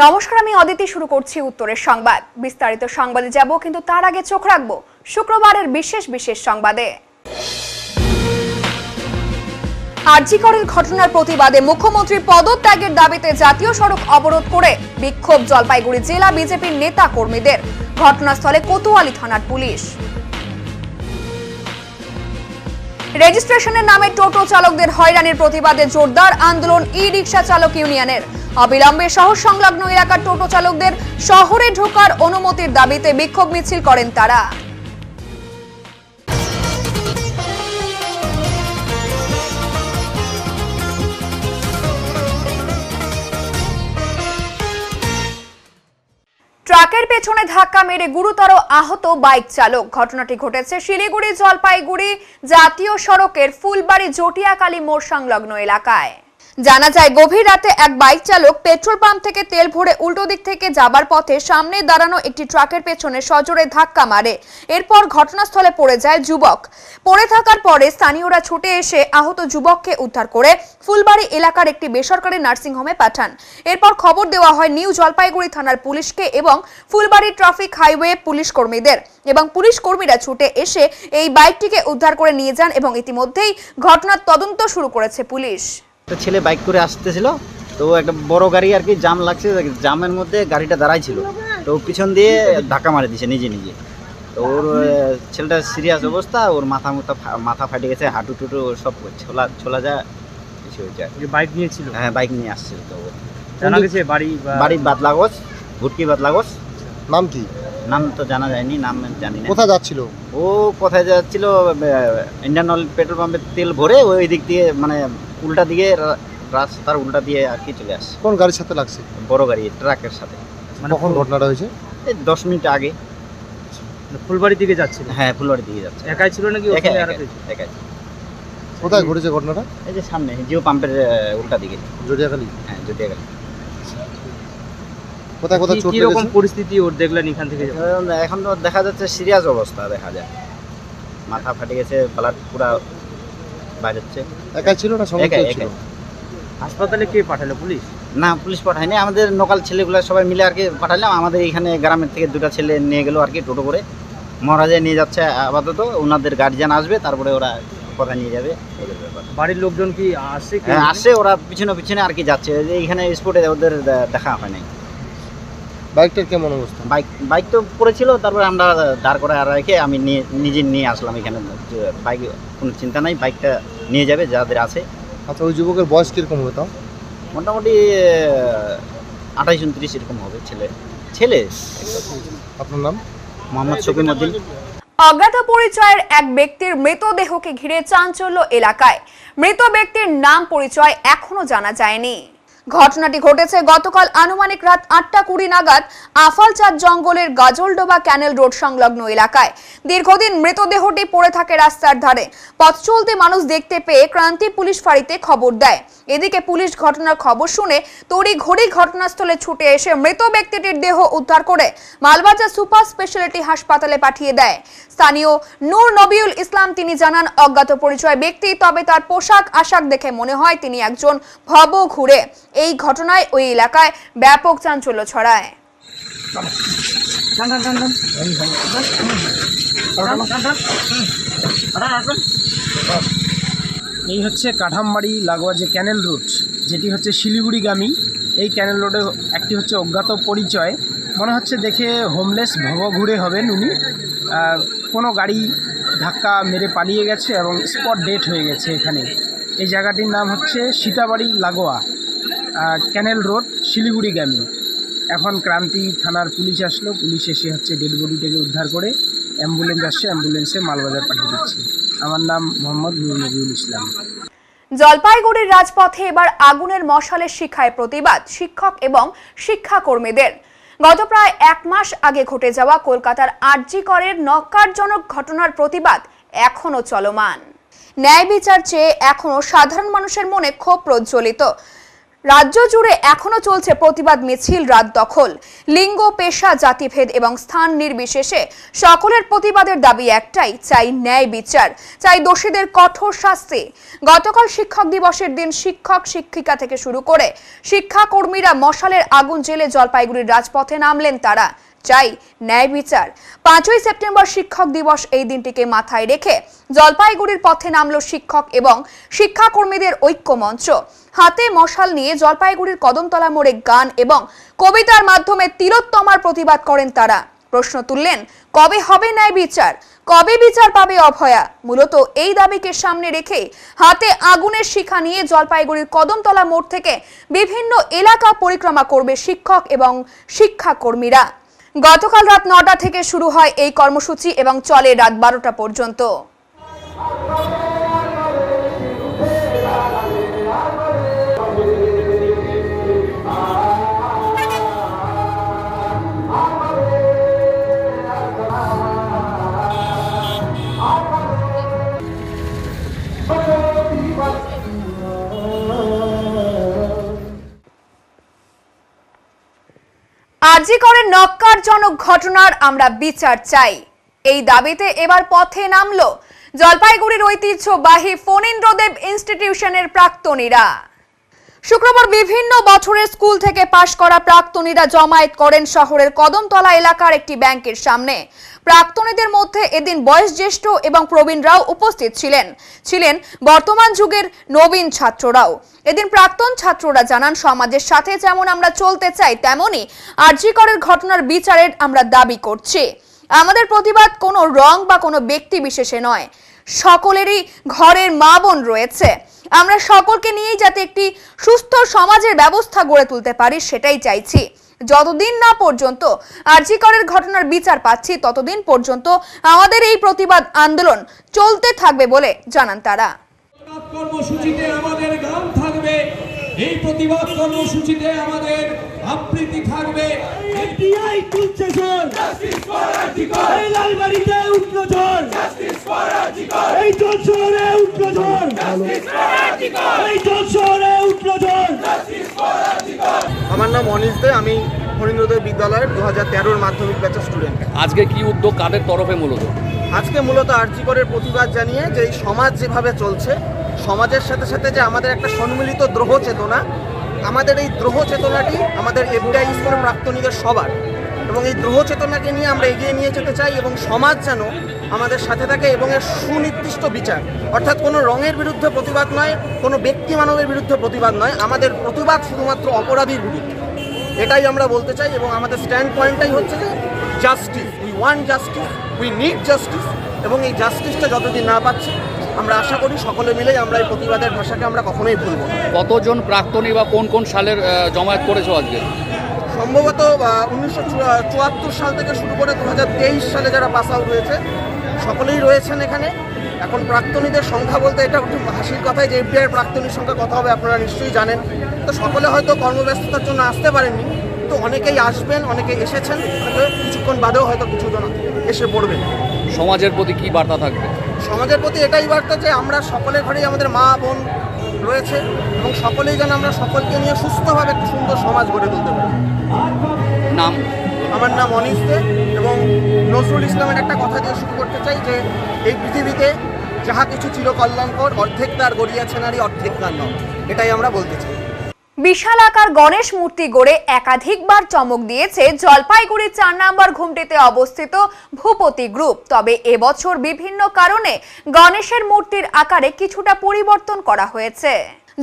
নমস্কার, আমি অদিতি। শুরু করছি উত্তরের সংবাদ। বিস্তারিত সংবাদে যাব, কিন্তু তার আগে চোখ রাখব শুক্রবারের বিশেষ সংবাদে। আরজি করের ঘটনার প্রতিবাদে মুখ্যমন্ত্রীর পদত্যাগের দাবিতে জাতীয় সড়ক অবরোধ করে বিক্ষোভ জলপাইগুড়ি জেলা বিজেপির নেতা কর্মীদের। ঘটনাস্থলে কোতোয়ালি থানার পুলিশ। রেজিস্ট্রেশনের নামে টোটো চালকদের হয়রানির প্রতিবাদে জোরদার আন্দোলন ই রিকশা চালক ইউনিয়নের। অবিলম্বে শহর সংলগ্ন এলাকার টোটো চালকদের শহরে ঢোকার অনুমতির দাবিতে বিক্ষোভ মিছিল করেন তারা। ট্রাকের পেছনে ধাক্কা মেরে গুরুতর আহত বাইক চালক। ঘটনাটি ঘটেছে শিলিগুড়ি জলপাইগুড়ি জাতীয় সড়কের ফুলবাড়ি জটিয়াকালী মোড় সংলগ্ন এলাকায়। জানা যায়, গভীর রাতে এক বাইক চালক পেট্রোল পাম্প থেকে তেল ভরে উল্টো দিক থেকে যাবার পথে সামনে দাঁড়ানো একটি ট্রাকের পেছনে সজোরে ধাক্কা মারে। এরপর ঘটনাস্থলে পড়ে যায় যুবক। পড়ে থাকার পরে স্থানীয়রা ছুটে এসে আহত যুবককে উদ্ধার করে ফুলবাড়ি এলাকার একটি বেসরকারি নার্সিংহোমে পাঠান। এরপর খবর দেওয়া হয় নিউ জলপাইগুড়ি থানার পুলিশকে এবং ফুলবাড়ি ট্রাফিক হাইওয়ে পুলিশ কর্মীদের, এবং পুলিশ কর্মীরা ছুটে এসে এই বাইকটিকে উদ্ধার করে নিয়ে যান এবং ইতিমধ্যেই ঘটনার তদন্ত শুরু করেছে পুলিশ। একটা ছেলে বাইক করে আসতেছিল, তো একটা বড় গাড়ি আর কি জাম লাগছে, জামের মধ্যে গাড়িটা দাঁড়াই ছিল, তো পিছন দিয়ে ধাক্কা মারে দিয়েছে নিজে। তো ওর ছেলেটা সিরিয়াস অবস্থা, ওর মাথা ফাটে গেছে, হাঁটু টুটু সব ছোলা যা কিছু হয়েছে। বাইক নিয়েছিল? হ্যাঁ, বাইক নিয়ে আসছিল। তো জানা গেছে বাড়ি বাদলাগজ, ভুটকি বাদলাগজ। নাম কি? নাম তো জানা যায়নি, নাম জানি না। কোথায় যাচ্ছিল ও? কোথায় যাচ্ছিল? ইন্ডিয়ান অয়েল পেট্রোল পাম্পে তেল ভরে ওই দিক দিয়ে, মানে উল্টা দিকে, রাস্তার উল্টা দিয়ে আর কি চলে আসছে। কোন গাড়ির সাথে লাগছে? বড় গাড়ি, ট্রাকের সাথে। মানে কখন ঘটনাটা হয়েছে? এই 10 মিনিট আগে। ফুলবাড়ি দিকে যাচ্ছিল? হ্যাঁ, ফুলবাড়ি দিকে যাচ্ছে। একাই ছিল নাকি? একাই। কোথায় ঘটেছে ঘটনাটা? এই যে সামনে জিও পাম্পের উল্টা দিকে। জটিয়াখালী? হ্যাঁ, জটিয়াখালী। কোথায় চোট লেগেছে? কি রকম পরিস্থিতি ওর দেখলেন এখান থেকে? এখন তো দেখা যাচ্ছে সিরিয়াস অবস্থা দেখা যায়, মাথা ফাটে গেছে, ব্লাড পুরা বাজাচ্ছে। একাই ছিল না সঙ্গে কেউ ছিল? হাসপাতালে কে পাঠালো? পুলিশ? না, পুলিশ পাঠায়নি, আমাদের লোকাল ছেলেগুলো সবাই মিলে আর কি পাঠালাম। আমাদের এখানে গ্রামের থেকে 2টা ছেলে নিয়ে গেল আর কি, টোটো করে মহারাজে নিয়ে যাচ্ছে আপাতত। ওনাদের গার্জিয়ান আসবে, তারপরে ওরা কোথায় নিয়ে যাবে ওদের ব্যাপার। বাড়ির লোকজন কি আসে? আসে, ওরা পিছনে আর কি যাচ্ছে। এইখানে স্পটে ওদের দেখা হয় নাই। বাইকটার কেমন অবস্থা? বাইক তো পড়েছিল, তারপরে আমরা দাঁড় করে রেখে আমি নিজে নিয়ে আসলাম এখানে। বাইক কোনো চিন্তা নাই, বাইকটা নিয়ে যাবে যাদের আছে। আচ্ছা, ওই যুবকের বয়স কিরকম হবে তাও? মোটামুটি 28-29 এরকম হবে। ছেলে। আপনার নাম? মোহাম্মদ শফিউদ্দিন। অজ্ঞাত পরিচয়ের এক ব্যক্তির মৃতদেহকে ঘিরে চাঞ্চল্য এলাকায়। মৃত ব্যক্তির নাম পরিচয় এখনো জানা যায়নি। ঘটনাটি ঘটেছে গতকাল আনুমানিক রাত 8:20 নাগাদ আফালচাঁদ জঙ্গলের গাজলডোবা ক্যানেল রোড সংলগ্ন এলাকায়। দীর্ঘদিন মৃতদেহটি পড়ে থাকে রাস্তার ধারে। পথ চলতে মানুষ দেখতে পেয়ে ক্রান্তি পুলিশ ফাঁড়িতে খবর দেয়। এদিকে পুলিশ ঘটনার খবর শুনে তড়িঘড়ি ঘটনাস্থলে ছুটে এসে মৃত ব্যক্তিটির দেহ উদ্ধার করে মালবাজার সুপার স্পেশালিটি হাসপাতালে পাঠিয়ে দেয়। স্থানীয় নূর নবিউল ইসলাম তিনি জানান, অজ্ঞাত পরিচয় ব্যক্তি, তবে তার পোশাক আশাক দেখে মনে হয় তিনি একজন ভবঘুরে। এই ঘটনায় ওই এলাকায় ব্যাপক চাঞ্চল্য ছড়ায়। এই হচ্ছে কাঠামবাড়ি লাগোয়া যে ক্যানেল রোড, যেটি হচ্ছে শিলিগুড়িগামী। এই ক্যানেল রোডে একটি হচ্ছে অজ্ঞাত পরিচয়, মনে হচ্ছে দেখে হোমলেস ভবঘুরে হবেন উনি। কোনো গাড়ি ধাক্কা মেরে পালিয়ে গেছে এবং স্পট ডেট হয়ে গেছে এখানে। এই জায়গাটির নাম হচ্ছে সীতাবাড়ি লাগোয়া ক্যানেল রোড, শিলিগুড়িগামী। এখন ক্রান্তি থানার পুলিশ আসলো, পুলিশ এসে হচ্ছে ডেড বডিটাকে উদ্ধার করে অ্যাম্বুলেন্স আসছে, অ্যাম্বুলেন্সে মালবাজার পাঠিয়ে দিচ্ছে। আমার নাম মোহাম্মদ নূর নবিউল ইসলাম। জলপাইগুড়ির রাজপথে এবার আগুনের মশালের শিখায় প্রতিবাদ শিক্ষক এবং শিক্ষাকর্মীদের। গত প্রায় 1 মাস আগে ঘটে যাওয়া কলকাতার আরজি করের ন্যক্কারজনক ঘটনার প্রতিবাদ এখনো চলমান। ন্যায় বিচার চেয়ে এখনো সাধারণ মানুষের মনে ক্ষোভ প্রজ্বলিত। রাজ্য জুড়ে এখনো চলছে প্রতিবাদ মিছিল, রাত দখল। লিঙ্গ, পেশা, জাতিভেদ এবং স্থান নির্বিশেষে সকলের প্রতিবাদের দাবি একটাই, চাই ন্যায় বিচার, চাই দোষীদের কঠোর শাস্তি। গতকাল শিক্ষক দিবসের দিন শিক্ষক শিক্ষিকা থেকে শুরু করে শিক্ষাকর্মীরা মশালের আগুন জেলে জলপাইগুড়ির রাজপথে নামলেন। তারা চাই ন্যায় বিচার। 5ই সেপ্টেম্বর শিক্ষক দিবস, এই দিনটিকে মাথায় রেখে জলপাইগুড়ির পথে নামলো শিক্ষক এবং শিক্ষাকর্মীদের ঐক্য মঞ্চ। হাতে মশাল নিয়ে জলপাইগুড়ির কদমতলা মোড়ে গান এবং কবিতার মাধ্যমে তিলোত্তমার প্রতিবাদ করেন তারা। প্রশ্ন তুললেন, কবে হবে ন্যায় বিচার, কবে বিচার পাবে অভয়া? মূলত এই দাবিকে সামনে রেখে হাতে আগুনের শিখা নিয়ে জলপাইগুড়ির কদমতলা মোড় থেকে বিভিন্ন এলাকা পরিক্রমা করবে শিক্ষক এবং শিক্ষাকর্মীরা। গতকাল রাত 9টা থেকে শুরু হয় এই কর্মসূচি এবং চলে রাত 12টা পর্যন্ত। আরজি করে নক্কারজনক ঘটনার আমরা বিচার চাই, এই দাবিতে এবার পথে নামলো জলপাইগুড়ির ঐতিহ্যবাহী ফণীন্দ্রদেব ইনস্টিটিউশনের প্রাক্তনীরা। শুক্রবার বিভিন্ন বছরের স্কুল থেকে পাশ করা প্রাক্তনীরা জমায়েত করেন শহরের কদমতলা এলাকার একটি ব্যাংকের সামনে। প্রাক্তনীদের মধ্যে এদিন বয়োজ্যেষ্ঠ এবং প্রবীণরাও উপস্থিত ছিলেন বর্তমান যুগের নবীন ছাত্ররাও। এদিন প্রাক্তন ছাত্ররা জানান, সমাজের সাথে যেমন আমরা চলতে চাই, তেমনি আরজি করের ঘটনার বিচারের আমরা দাবি করছি। আমাদের প্রতিবাদ কোনো রং বা কোনো ব্যক্তি বিশেষে নয়, সকলেরই ঘরের মা বোন রয়েছে। আমরা সকলকে নিয়েই যাতে একটি সুস্থ সমাজের ব্যবস্থা গড়ে তুলতে পারি, সেটাই চাইছি। যতদিন না পর্যন্ত আরজি করের ঘটনার বিচার পাচ্ছি, ততদিন পর্যন্ত আমাদের এই প্রতিবাদ আন্দোলন চলতে থাকবে বলে জানান তারা। কর্মসূচিতে আমাদের গান থাকবে, এই প্রতিবাদ কর্মসূচিতে আমাদের আবৃত্তি থাকবে। এফডিআই তুলছে ঝড়, জাস্টিস ফর আরজি কর। এই লালবাড়িতে উঠলো ঝড়, জাস্টিস ফর আরজি কর। এই জলশহরে উঠলো ঝড়, জাস্টিস ফর আরজি কর। এই জলশহরে উঠলো ঝড়, জাস্টিস ফর আরজি কর। আমার নাম অনিশ দে, আমি ফণীন্দ্রদেব বিদ্যালয়ের 2013 মাধ্যমিক ব্যাচের স্টুডেন্ট। আজকে কি উদ্যোগ কাদের তরফে মূলত? আজকে মূলত আরজি করের প্রতিবাদ জানিয়ে যে এই সমাজ যেভাবে চলছে, সমাজের সাথে সাথে যে আমাদের একটা সম্মিলিত দ্রোহ চেতনা, আমাদের এই দ্রোহ চেতনাটি আমাদের এফডিআই স্কুলের প্রাক্তনীদের সবার, এবং এই দ্রোহ চেতনাকে নিয়ে আমরা এগিয়ে নিয়ে যেতে চাই এবং সমাজ যেন আমাদের সাথে থাকে এবং এর সুনির্দিষ্ট বিচার, অর্থাৎ কোনো রঙের বিরুদ্ধে প্রতিবাদ নয়, কোনো ব্যক্তি মানবের বিরুদ্ধে প্রতিবাদ নয়, আমাদের প্রতিবাদ শুধুমাত্র অপরাধীর বিরুদ্ধে, এটাই আমরা বলতে চাই। এবং আমাদের স্ট্যান্ড পয়েন্টটাই হচ্ছে যে justice, we want justice, we need justice, এবং এই জাস্টিসটা যতদিন না পাচ্ছি আমরা আশা করি সকলে মিলেই আমরা এই প্রতিবাদের ভাষাকে আমরা কখনোই ভুলব না। কতজন প্রাক্তনী বা কোন কোন সালের জমায়েত করেছো আজকে? সম্ভবত 1974 সাল থেকে শুরু করে 2023 সালে যারা পাস আউট হয়েছে সকলেই রয়েছেন এখানে। এখন প্রাক্তনীদের সংখ্যা বলতে এটা একটু হাসির কথাই যে এফডিআই প্রাক্তনীর সংখ্যা কথা হবে, আপনারা নিশ্চয়ই জানেন। তো সকলে হয়তো কর্মব্যস্ততার জন্য আসতে পারেননি, তো অনেকেই আসবেন, অনেকেই এসেছেন, কিছুক্ষণ বাদেও হয়তো কিছুজন এসে পড়বেন। সমাজের প্রতি কি বার্তা থাকবে? সমাজের প্রতি এটাই বার্তা যে আমরা সকলের ঘরেই আমাদের মা বোন রয়েছে এবং সকলেই যেন আমরা সকলকে নিয়ে সুস্থভাবে একটি সুন্দর সমাজ গড়ে তুলতে পারি। নাম? আমার নাম অনিশ দে, এবং নজরুল ইসলামের একটা কথা দিয়ে শুরু করতে চাই যে এই পৃথিবীতে যাহা কিছু ছিল কল্যাণকর, অর্ধেক তার গড়িয়াছে নারী, অর্ধেক তার নয়, এটাই আমরা বলতে চাই। বিশাল আকার গণেশ মূর্তি গড়ে একাধিকবার চমক দিয়েছে জলপাইগুড়ির 4 নম্বর ঘুমটিতে অবস্থিত ভূপতি গ্রুপ। তবে এবছর বিভিন্ন কারণে গণেশের মূর্তির আকারে কিছুটা পরিবর্তন করা হয়েছে।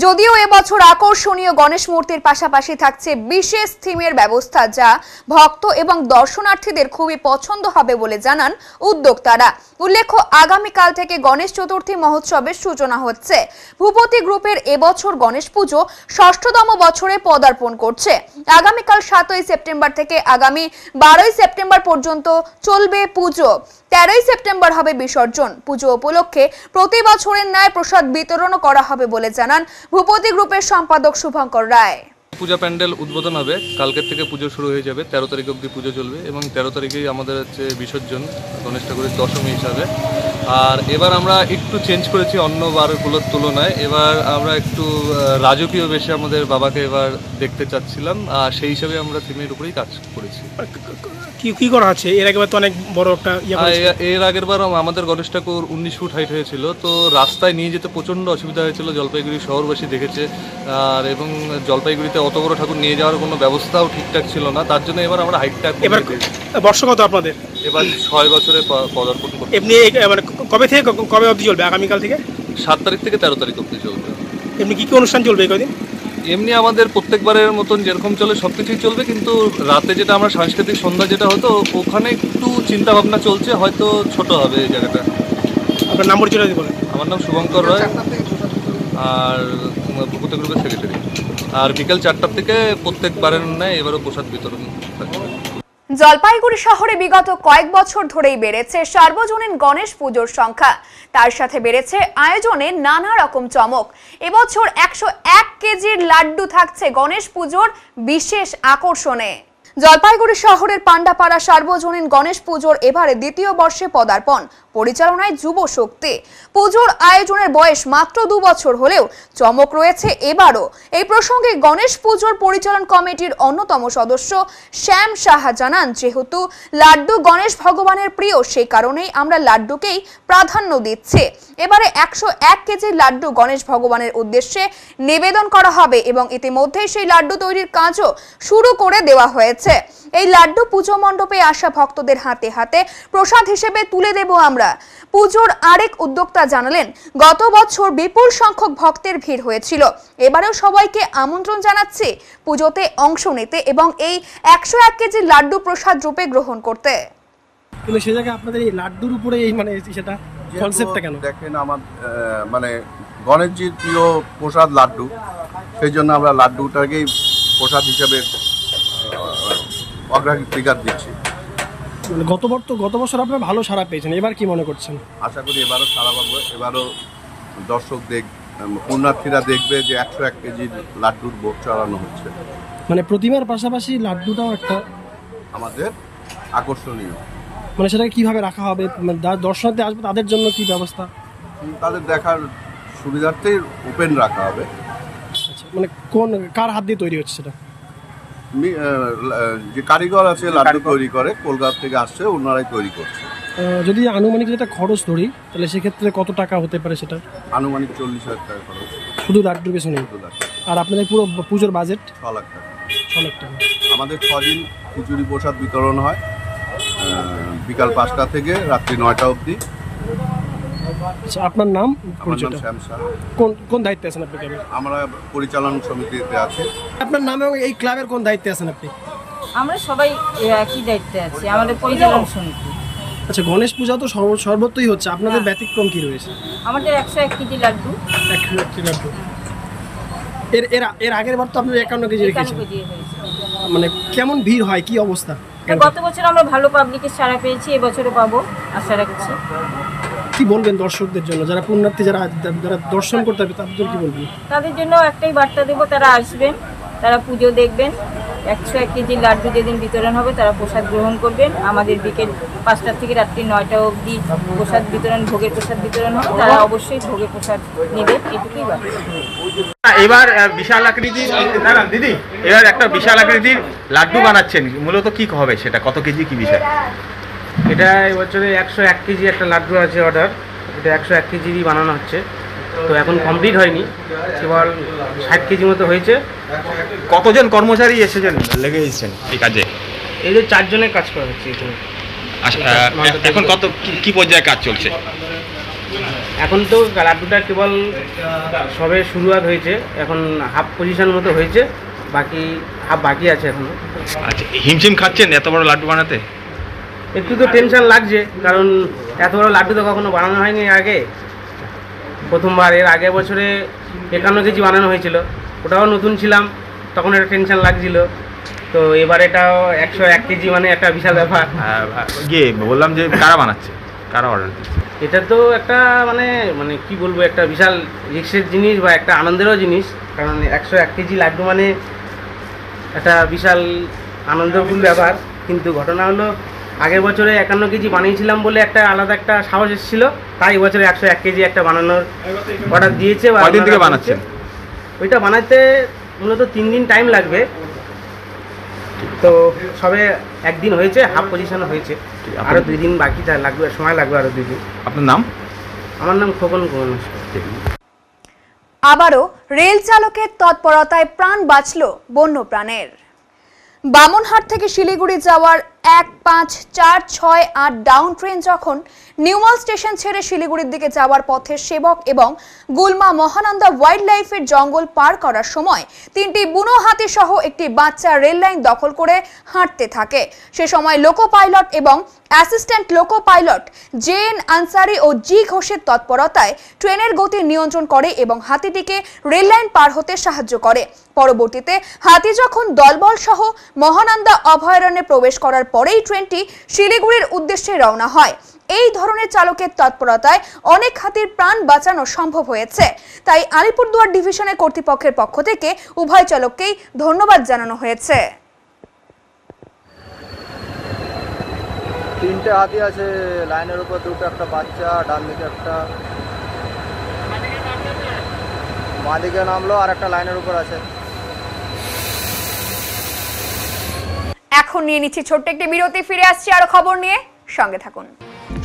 যদিও এবছর আকর্ষণীয় গণেশ মূর্তির পাশাপাশি থাকছে বিশেষ থিমের ব্যবস্থা, যা ভক্ত এবং দর্শনার্থীদের খুবই পছন্দ হবে বলে জানান উদ্যোক্তারা। উল্লেখ্য, আগামীকাল থেকে গণেশ চতুর্থী মহোৎসবের সূচনা হচ্ছে। ভূপতি গ্রুপের এবছর গণেশ পুজো 6ষ্ঠতম বছরে পদার্পণ করছে। আগামীকাল 7ই সেপ্টেম্বর থেকে আগামী 12ই সেপ্টেম্বর পর্যন্ত চলবে পুজো। 13ই সেপ্টেম্বর হবে বিসর্জন। পুজো উপলক্ষে প্রতি বছরের ন্যায় প্রসাদ বিতরণ করা হবে বলে জানান ভূপতি গ্রুপের সম্পাদক শুভঙ্কর রায়। পূজা প্যান্ডেল উদ্বোধন হবে, কালকের থেকে পুজো শুরু হয়ে যাবে, 13 তারিখ অবধি পুজো চলবে এবং 13 তারিখেই আমাদের হচ্ছে বিসর্জন গণেশ ঠাকুরের দশমী হিসাবে। আর এবার আমরা একটু চেঞ্জ করেছি অন্য বারগুলোর তুলনায়। এবার আমরা একটু রাজকীয় বেশে আমাদের বাবাকে এবার দেখতে চাচ্ছিলাম, আর সেই হিসাবে আমরা থিমের উপরেই কাজ করেছি। কি করা আছে? এর আগেবার তো অনেক বড় একটা এর আগের বার আমাদের গণেশ ঠাকুর 19 ফুট হাইট হয়েছিল, তো রাস্তায় নিয়ে যেতে প্রচণ্ড অসুবিধা হয়েছিল, জলপাইগুড়ি শহরবাসী দেখেছে। আর এবং জলপাইগুড়িতে অত বড় ঠাকুর নিয়ে যাওয়ার কোনো ব্যবস্থাও ঠিকঠাক ছিল না, তার জন্য এবার আমরা হাইটটা এবার বর্ষ কত আপনাদের? এবার 6 বছরে পদার্পণ করতে। এমনি মানে কবে থেকে কবে অবধি চলবে? আগামীকাল থেকে 7 তারিখ থেকে 13 তারিখ অবধি চলবে। এমনি কি অনুষ্ঠান চলবে এই কদিন? এমনি আমাদের প্রত্যেকবারের মতন যেরকম চলে সব কিছুই চলবে, কিন্তু রাতে যেটা আমরা সাংস্কৃতিক সন্ধ্যা যেটা হতো ওখানে একটু চিন্তা ভাবনা চলছে, হয়তো ছোট হবে এই জায়গাটা। আপনার নাম পরিচয় যদি বলেন। আমার নাম শুভঙ্কর রায়, আর ভূপতি গ্রুপের সেক্রেটারি। আর বিকেল 4টার থেকে প্রত্যেকবারের ন্যায় এবারও প্রসাদ বিতরণ থাকবে। জলপাইগুড়ি শহরে বিগত কয়েক বছর ধরেই বেড়েছে সার্বজনীন গণেশ পুজোর সংখ্যা, তার সাথে বেড়েছে আয়োজনে নানা রকম চমক। এবছর 101 কেজির লাড্ডু থাকছে গণেশ পুজোর বিশেষ আকর্ষণে। জলপাইগুড়ি শহরের পান্ডাপাড়া সার্বজনীন গণেশ পুজোর এবারে দ্বিতীয় বর্ষে পদার্পণ, পরিচালনায় যুব শক্তি। পুজোর আয়োজনের বয়স মাত্র 2 বছর হলেও চমক রয়েছে এবারও। এই প্রসঙ্গে গণেশ পুজোর পরিচালন কমিটির অন্যতম সদস্য শ্যাম সাহা জানান, যেহেতু লাড্ডু গণেশ ভগবানের প্রিয়, সেই কারণেই আমরা লাড্ডুকেই প্রাধান্য দিচ্ছি। এবারে 101 কেজি লাড্ডু গণেশ ভগবানের উদ্দেশ্যে নিবেদন করা হবে এবং ইতিমধ্যেই সেই লাড্ডু তৈরির কাজও শুরু করে দেওয়া হয়েছে। এই লাড্ডু পুজো মণ্ডপে আসা ভক্তদের হাতে হাতে প্রসাদ হিসেবে তুলে দেব আমরা। পুজোর আরেক উদ্যোক্তা জানালেন, গত বছর বিপুল সংখ্যক ভক্তের ভিড় হয়েছিল, এবারেও সবাইকে আমন্ত্রণ জানাচ্ছি পুজোতে অংশ নিতে এবং এই 101 কেজি লাড্ডু প্রসাদ রূপে গ্রহণ করতে। কিন্তু সে জায়গায় আপনাদের এই লাড্ডুর উপরে এই মানে সেটা কনসেপ্টটা কেন? দেখেন, আমার মানে গণেশজির প্রিয় প্রসাদ লাড্ডু, সেই জন্য আমরা লাড্ডুটাকেই প্রসাদ হিসেবে অগ্রাধিকার দিচ্ছি। গত বছর আপনারা ভালো সাড়া পেয়েছেন, এবার কি মনে করছেন? আশা করি এবারও সাড়া পাবো, এবারও দর্শক পুণ্যার্থীরা দেখবে যে 101 কেজির লাড্ডুর ভোগ চড়ানো হচ্ছে। মানে প্রতিমার পাশাপাশি লাড্ডুটাও একটা আমাদের আকর্ষণীয়। মানে সেটাকে কিভাবে রাখা হবে? দর্শনার্থী আসবে তাদের জন্য কি ব্যবস্থা? তাদের দেখার সুবিধার্থেই ওপেন রাখা হবে। আচ্ছা, মানে কার হাত দিয়ে তৈরি হচ্ছে সেটা? যে কারিগর আছে লাড্ডু তৈরি করে, কলকাতা থেকে আসছে, ওনারাই তৈরি করছে। যদি আনুমানিক যেটা খরচ ধরি তাহলে সেক্ষেত্রে কত টাকা হতে পারে সেটা? আনুমানিক 40,000 টাকা খরচ শুধু লাড্ডুর পেছনে। আর আপনাদের পুরো পুজোর বাজেট 6 লাখ টাকা। 6 লাখ টাকা। আমাদের 6 দিন খিচুড়ি প্রসাদ বিতরণ হয়, বিকাল 5টা থেকে রাত্রি 9টা অবধি। আচ্ছা, আপনার নাম? আমার নাম শ্যাম শাহ। কোন দায়িত্বে আছেন আপনি? আমরা পরিচালন সমিতিতে আছি। আপনার নাম এবং এই ক্লাবের কোন দায়িত্বে আছেন আপনি? আমরা সবাই একই দায়িত্বে আছি, আমাদের পরিচালন সমিতি। আচ্ছা, গণেশ পূজা তো সর্বত্রই হচ্ছে, আপনাদের ব্যতিক্রম কি রয়েছে? আমাদের 101 কেজি লাড্ডু। 101 কেজি লাড্ডু। এর আগের বার তো আপনারা 51 কেজি রেখেছেন। মানে কেমন ভিড় হয়, কি অবস্থা? গত বছর আমরা ভালো পাবলিকের সাড়া পেয়েছি, এবছরও পাবো আশা রাখছি। কি বলবেন দর্শকদের জন্য, যারা পুণ্যার্থী যারা দর্শন করতে হবে তাদের জন্য কি বলবেন? তাদের জন্য একটাই বার্তা দেবো, তারা আসবেন, তারা পুজো দেখবেন। 101 কেজি লাড্ডু যেদিন বিতরণ হবে তারা প্রসাদ গ্রহণ করবেন। আমাদের বিকেল 5টা থেকে রাত্রি 9টা অবধি প্রসাদ বিতরণ, ভোগের প্রসাদ বিতরণ হবে, তারা অবশ্যই ভোগের প্রসাদ নেবেন, এটুকুই বার্তা। এবার বিশাল আকৃতির দিদি, এবার একটা বিশাল আকৃতির লাড্ডু বানাচ্ছেন, মূলত কি হবে সেটা, কত কেজি কি বিষয়? এটা এবছরে 101 কেজি একটা লাড্ডু আছে অর্ডার, এটা 101 কেজিরই বানানো হচ্ছে। তো এখন কমপ্লিট হয়নি, কেবল 60 কেজি মতো হয়েছে। কতজন কর্মচারী এসেছেন, লেগে এসেছেন এই কাজে? এই যে 4 জনের কাজ করা হচ্ছে এখানে। এখন কত কি পর্যায়ে কাজ চলছে? এখন তো লাড্ডুটা কেবল সবে শুরুয়াত হয়েছে, এখন হাফ পজিশন মতো হয়েছে, বাকি হাফ বাকি আছে এখনো। আচ্ছা, হিমশিম খাচ্ছেন এত বড় লাড্ডু বানাতে? একটু তো টেনশন লাগছে, কারণ এত বড় লাড্ডু তো কখনো বানানো হয়নি আগে, প্রথমবার। এর আগের বছরে 51 কেজি বানানো হয়েছিল, ওটাও নতুন ছিলাম, তখন একটা টেনশন লাগছিল। তো এবার এটাও 101 কেজি, মানে একটা বিশাল ব্যাপার। গিয়ে বললাম যে কারা বানাচ্ছে, কারা অর্ডার দিচ্ছে? এটা তো একটা মানে কি বলবো, একটা বিশাল রিক্সের জিনিস বা একটা আনন্দেরও জিনিস, কারণ 101 কেজি লাড্ডু মানে একটা বিশাল আনন্দপূর্ণ ব্যাপার। কিন্তু ঘটনা হলো আগের বছরে 51 কেজি বানিয়েছিলাম বলে একটা আলাদা একটা সাহস এসেছিল, তাই এবছরে 101 কেজি একটা বানানোর অর্ডার দিয়েছে। কয়দিন থেকে বানাচ্ছেন? ওইটা বানাতে মূলত 3 দিন টাইম লাগবে, তো সবে একদিন হয়েছে, হাফ পজিশন হয়েছে, আরও 2 দিন বাকি লাগবে, সময় লাগবে আরও 2 দিন। আপনার নাম? আমার নাম খোকন কুমার। আবারও রেল চালকের তৎপরতায় প্রাণ বাঁচল বন্যপ্রাণের। বামনহাট থেকে শিলিগুড়ি যাওয়ার 15468 ডাউন ট্রেন যখন নিউমাল স্টেশন ছেড়ে শিলিগুড়ির দিকে যাওয়ার পথে সেবক এবং গুলমা মহানন্দা ওয়াইল্ড লাইফের জঙ্গল পার করার সময় 3টি বুনো হাতি সহ একটি বাচ্চা রেল লাইন দখল করে হাঁটতে থাকে। সে সময় লোকো পাইলট এবং assistant loco pilot JN Ansari ও জি ঘোষের তৎপরতায় ট্রেনের গতি নিয়ন্ত্রণ করে এবং হাতিটিকে রেল লাইন পার হতে সাহায্য করে। পরবর্তীতে হাতি যখন দলবল সহ মহানন্দা অভয়ারণ্যে প্রবেশ করার পরেই ট্রেনটি শিলিগুড়ির উদ্দেশ্যে রওনা হয়। এই ধরনের চালকের তৎপরতায় অনেক হাতির প্রাণ বাঁচানো সম্ভব হয়েছে, তাই আলিপুরদুয়ার ডিভিশনের কর্তৃপক্ষের পক্ষ থেকে উভয় চালককেই ধন্যবাদ জানানো হয়েছে। 3টে হাতি আছে লাইনের উপর, 2টো, একটা বাচ্চা, ডান দিকে একটা, বাঁ দিকে নামলো, আর একটা লাইনের উপর আছে। এখন নিয়ে নিচ্ছি ছোট্ট একটি বিরতি, ফিরে আসছি আরো খবর নিয়ে, সঙ্গে থাকুন।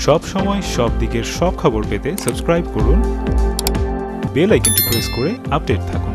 সব সময় সব দিকের সব খবর পেতে সাবস্ক্রাইব করুন, বেল আইকনটি প্রেস করে আপডেট থাকুন।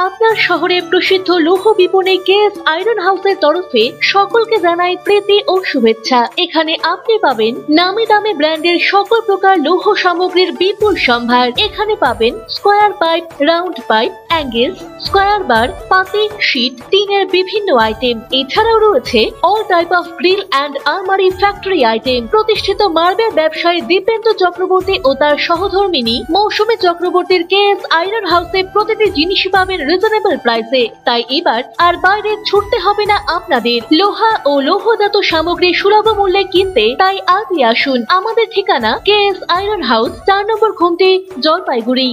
আপনার শহরে প্রসিদ্ধ লৌহ বিপণী কেএস আয়রন হাউসের তরফে সকলকে জানাই প্রীতি ও শুভেচ্ছা। এখানে আপনি পাবেন নামি দামি ব্র্যান্ডের সকল প্রকার লৌহ সামগ্রীর বিপুল সম্ভার। এখানে পাবেন square pipe, round pipe, angle, square bar, পাতি, শীট, টিনের বিভিন্ন আইটেম। এছাড়াও রয়েছে all type of grill and আলমারি ফ্যাক্টরি আইটেম। প্রতিষ্ঠিত মার্বেল ব্যবসায়ী দীপেন্দ্র চক্রবর্তী ও তার সহধর্মিনী মৌসুমী চক্রবর্তীর কেএস আয়রন হাউসে প্রতিটি জিনিসই পাবেন রিজনেবল প্রাইসে। তাই এবার আর বাইরে ছুটতে হবে না আপনাদের। লোহা ও লৌহজাত সামগ্রী সুলভ মূল্যে কিনতে তাই আজই আসুন। আমাদের ঠিকানা কেএস আয়রন হাউস, 4 নম্বর ঘুমটি, জলপাইগুড়ি।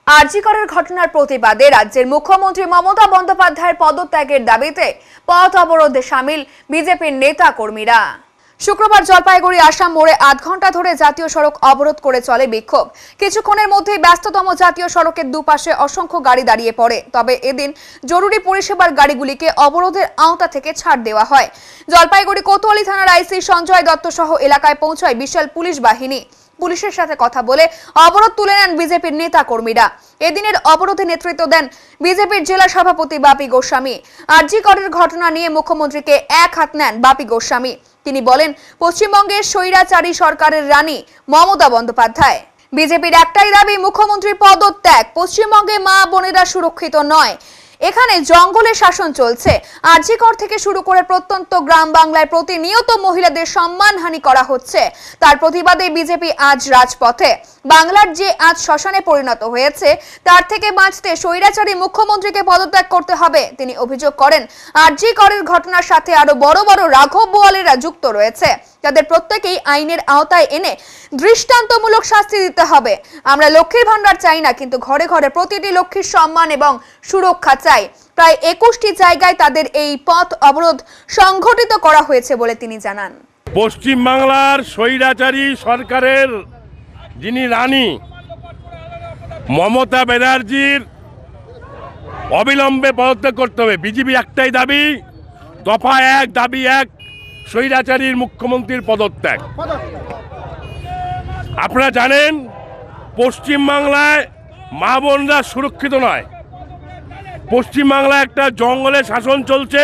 আরজি করের ঘটনার প্রতিবাদে রাজ্যের মুখ্যমন্ত্রী মমতা বন্দ্যোপাধ্যায়ের পদত্যাগের দাবিতে পথ অবরোধে সামিল বিজেপির নেতা কর্মীরা। শুক্রবার জলপাইগুড়ি আসাম মোড়ে 8 ঘন্টা ধরে জাতীয় সড়ক অবরোধ করে চলে বিক্ষোভ। কিছুক্ষণের মধ্যেই ব্যস্ততম জাতীয় সড়কের দুপাশে অসংখ্য গাড়ি দাঁড়িয়ে পড়ে। তবে এদিন জরুরি পরিষেবার গাড়িগুলিকে অবরোধের আওতা থেকে ছাড় দেওয়া হয়। জলপাইগুড়ি কোতোয়ালি থানার আইসি সঞ্জয় দত্ত সহ এলাকায় পৌঁছায় বিশাল পুলিশ বাহিনী। পুলিশের সাথে কথা বলে অবরোধ তুলে নেন বিজেপির নেতা কর্মীরা। এদিনের অবরোধে নেতৃত্ব দেন বিজেপির জেলা সভাপতি বাপি গোস্বামী। আরজি করের ঘটনা নিয়ে মুখ্যমন্ত্রীকে এক হাত নেন বাপি গোস্বামী। তিনি বলেন, পশ্চিমবঙ্গের স্বৈরাচারী সরকারের রানী মমতা বন্দ্যোপাধ্যায়। বিজেপির একটাই দাবি, মুখ্যমন্ত্রীর পদত্যাগ। পশ্চিমবঙ্গে মা বোনেরা সুরক্ষিত নয়, এখানে জঙ্গলে শাসন চলছে। আরজিকর থেকে শুরু করে প্রত্যন্ত গ্রাম বাংলায় প্রতিনিয়ত মহিলাদের সম্মানহানি করা হচ্ছে। তার প্রতিবাদে বিজেপি আজ রাজপথে। বাংলার যে আজ শ্মশানে পরিণত হয়েছে, তার থেকে বাঁচতে স্বৈরাচারী মুখ্যমন্ত্রীকে পদত্যাগ করতে হবে। তিনি অভিযোগ করেন, আরজিকরের ঘটনার সাথে আরো বড় বড় রাঘব বোয়ালেরা যুক্ত রয়েছে। তাদের প্রত্যেকেই আইনের আওতায় এনে দৃষ্টান্তমূলক শাস্তি দিতে হবে। আমরা লক্ষ্মীর ভান্ডার চাই না, কিন্তু ঘরে ঘরে প্রতিটি লক্ষ্মীর সম্মান এবং সুরক্ষা চাই। প্রায় 21টি জায়গায় তাদের এই পথ অবরোধ সংঘটিত করা হয়েছে বলে তিনি জানান। পশ্চিমবাংলার স্বৈরাচারী সরকারের যিনি রানী মমতা ব্যানার্জির অবিলম্বে পদত্যাগ করতে হবে। বিজেপি একটাই দাবি, দফা 1, দাবি 1, স্বৈরাচারীর মুখ্যমন্ত্রীর পদত্যাগ। আপনারা জানেন, পশ্চিমবাংলায় মা বোনরা সুরক্ষিত নয়। পশ্চিমবাংলায় একটা জঙ্গলে শাসন চলছে।